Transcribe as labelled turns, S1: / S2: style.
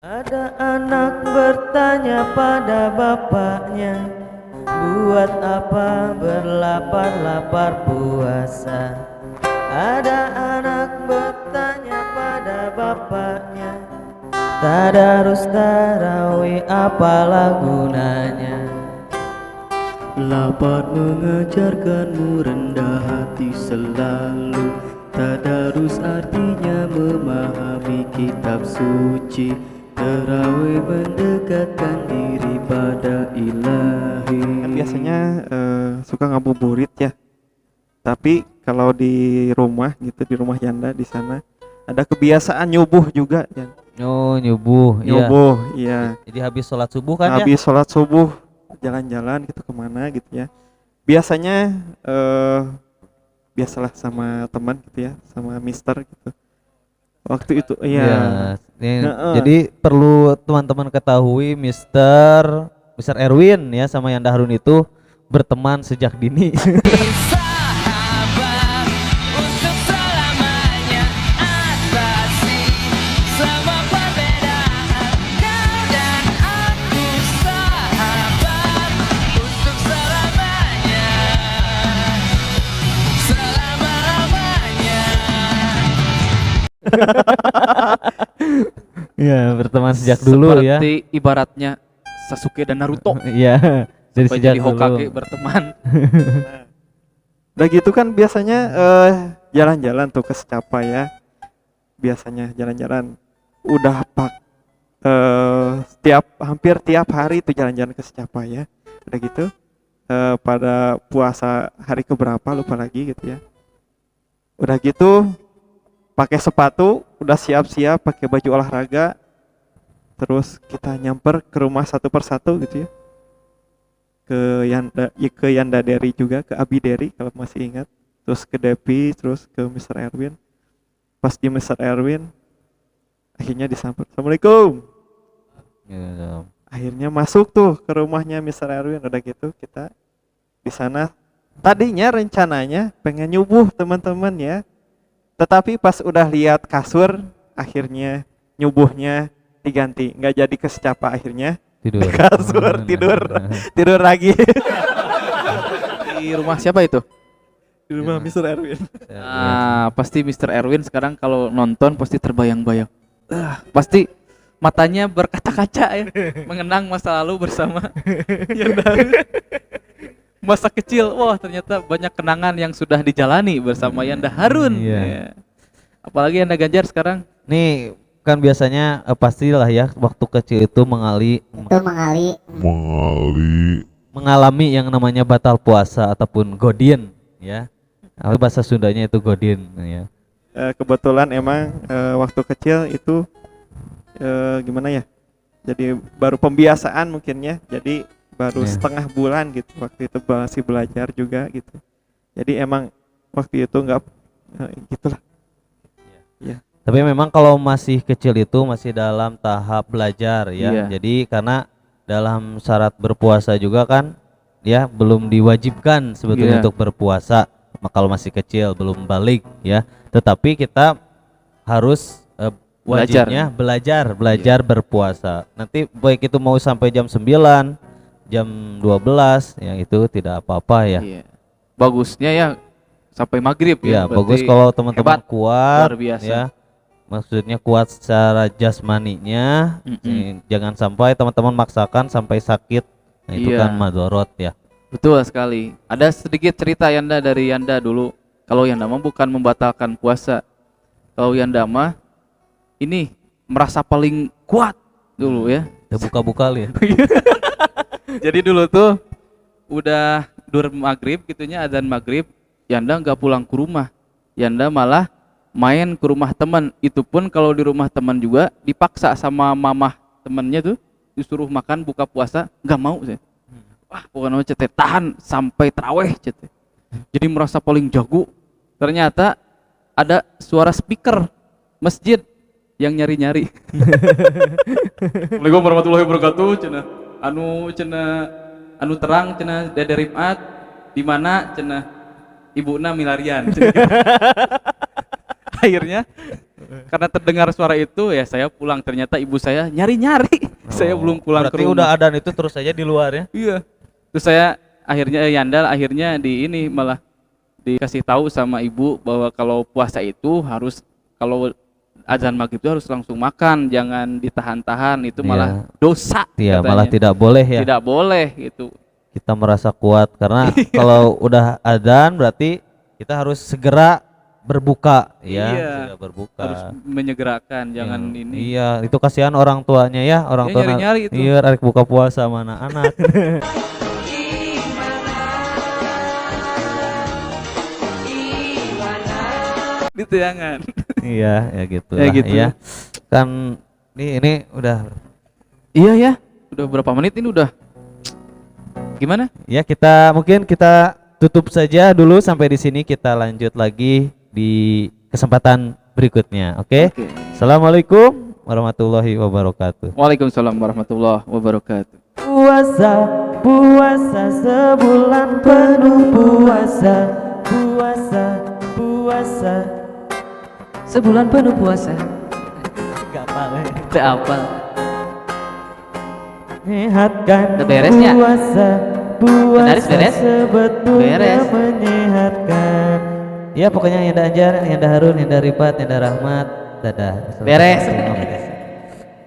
S1: Ada anak bertanya pada bapaknya, buat apa berlapar-lapar puasa? Ada anak bertanya pada bapaknya, tadarus tarawih apalah gunanya?
S2: Lapar mengajarkanmu rendah hati selalu. Tadarus artinya memahami kitab suci. Tarawih mendekatkan diri pada ilahi.
S3: Kan biasanya suka ngabuburit ya. Tapi kalau di rumah gitu, di rumah Yanda di sana ada kebiasaan nyubuh juga ya.
S1: Oh, nyubuh, iya.
S3: Nyubuh, iya.
S1: Jadi habis sholat subuh kan ya?
S3: Habis sholat subuh jalan-jalan gitu kemana gitu ya. Biasanya biasalah sama teman gitu ya, sama mister gitu. Waktu itu iya.
S1: Jadi perlu teman-teman ketahui Mister Erwin ya sama Yanda Harun itu berteman sejak dini.
S4: Sahabat untuk selamanya, atasi semua perbedaan. Kau dan aku sahabat untuk selamanya, selama-lamanya.
S1: Iya, berteman sejak dulu ya.
S5: Seperti ibaratnya Sasuke dan Naruto.
S1: Iya, dari
S5: Sampai
S1: sejak
S5: jadi
S1: dulu.
S5: Hokage berteman.
S3: Udah gitu kan biasanya jalan-jalan tuh ke Secapa ya. Biasanya jalan-jalan udah hampir tiap hari tuh jalan-jalan ke Secapa ya. Udah gitu pada puasa hari keberapa lupa lagi gitu ya. Udah gitu pakai sepatu, udah siap-siap pakai baju olahraga. Terus kita nyamper ke rumah satu persatu gitu ya. Ke Yanda Derry juga, ke Abi Derry kalau masih ingat. Terus ke Depi, terus ke Mr. Erwin. Pas di Mr. Erwin akhirnya disamper. Assalamualaikum.
S1: Iya.
S3: Akhirnya masuk tuh ke rumahnya Mr. Erwin. Udah gitu kita di sana tadinya rencananya pengen nyubuh teman-teman ya. Tetapi pas udah lihat kasur akhirnya nyubuhnya diganti. Nggak jadi ke Secapa akhirnya.
S1: Tidur.
S3: Kasur tidur lagi
S5: Di rumah siapa itu?
S3: di rumah Mr. Erwin.
S5: Nah, pasti Mr. Erwin sekarang kalau nonton pasti terbayang-bayang. Pasti matanya berkaca-kaca ya, mengenang masa lalu bersama Yanda. Masa kecil, wah ternyata banyak kenangan yang sudah dijalani bersama Yanda Harun.
S1: Iya.
S5: Ya. Apalagi Yanda Ganjar sekarang.
S1: Nih kan biasanya pastilah ya waktu kecil itu mengalami yang namanya batal puasa ataupun godin ya. Atau bahasa Sundanya itu godin ya.
S3: Kebetulan emang waktu kecil itu gimana ya, jadi baru pembiasaan mungkinnya, jadi baru
S1: Iya.
S3: setengah bulan gitu waktu itu masih belajar juga gitu, jadi emang waktu itu nggak gitulah ya.
S1: Tapi memang kalau masih kecil itu masih dalam tahap belajar ya.
S5: Iya.
S1: Jadi karena dalam syarat berpuasa juga kan ya belum diwajibkan sebetulnya
S5: Iya.
S1: untuk berpuasa. Kalau masih kecil belum balik ya. Tetapi kita harus wajibnya belajar berpuasa. Nanti baik itu mau sampai jam 9, jam 12 ya itu tidak apa-apa ya.
S5: Iya. Bagusnya ya sampai maghrib
S1: Ya,
S5: ya.
S1: bagus
S5: berarti
S1: kalau teman-teman
S5: hebat,
S1: kuat
S5: luar biasa.
S1: ya. Maksudnya kuat secara jasmaninya. Jangan sampai teman-teman maksakan sampai sakit. Nah, itu
S5: Iya.
S1: kan madorot ya.
S5: Betul sekali. Ada sedikit cerita Yanda dari Yanda dulu. Kalau Yanda mah bukan membatalkan puasa. Kalau Yanda mah ini merasa paling kuat dulu ya.
S1: Udah buka-buka ya.
S5: Jadi dulu tuh udah dur maghrib gitunya, adzan maghrib, Yanda nggak pulang ke rumah. Yanda malah main ke rumah teman. Itu pun kalau di rumah teman juga dipaksa sama mamah temennya tuh, disuruh makan buka puasa, nggak mau saya. Wah, pokoknya cete tahan sampai taraweh cete. Jadi merasa paling jago. Ternyata ada suara speaker masjid yang nyari-nyari. Assalamualaikum warahmatullahi wabarakatuh. Anu terang cenah Dede Rifat di mana cenah ibuna milarian. Cenah gitu. Akhirnya Karena terdengar suara itu ya saya pulang, ternyata ibu saya nyari-nyari. Saya belum pulang ke
S1: Berarti
S5: rumah.
S1: udah adzan itu terus aja di luar ya.
S5: Iya. Terus saya akhirnya Yanda akhirnya di ini malah dikasih tahu sama ibu bahwa kalau puasa itu harus kalau azan maghrib itu harus langsung makan, jangan ditahan-tahan, itu malah dosa.
S1: Iya,
S5: katanya.
S1: malah tidak boleh ya.
S5: Tidak boleh gitu.
S1: Kita merasa kuat karena
S5: Iya.
S1: kalau udah adzan berarti kita harus segera berbuka ya,
S5: Iya.
S1: segera berbuka.
S5: Harus menyegerakan, jangan
S1: Iya.
S5: ini.
S1: Iya, itu kasihan orang tuanya ya, orang
S5: Iya,
S1: tua
S5: nyari-nyari itu.
S1: iya arek buka puasa mana anak.
S5: Ditayangan.
S1: Iya, ya gitu
S5: Ya
S1: lah
S5: gitu.
S1: ya. Kan ini udah
S5: Iya ya. Udah berapa menit ini udah? Gimana?
S1: ya, mungkin kita tutup saja dulu sampai di sini, kita lanjut lagi di kesempatan berikutnya. Oke?
S5: Oke.
S1: Assalamualaikum warahmatullahi wabarakatuh.
S5: Waalaikumsalam warahmatullahi wabarakatuh.
S2: Puasa, puasa sebulan penuh puasa, puasa, puasa.
S6: Sebulan penuh puasa.
S2: Gak apa
S6: Teu apal.
S2: Menyehatkan
S6: Udah beres ya?
S2: puasa, puasa
S6: Beres?
S2: sebetulnya
S6: Beres.
S2: menyehatkan.
S1: Ya pokoknya Yanda Anjar, Yanda Harun, Yanda Rifat, Yanda Rahmat, dadah.
S6: Beres.
S1: Assalamualaikum.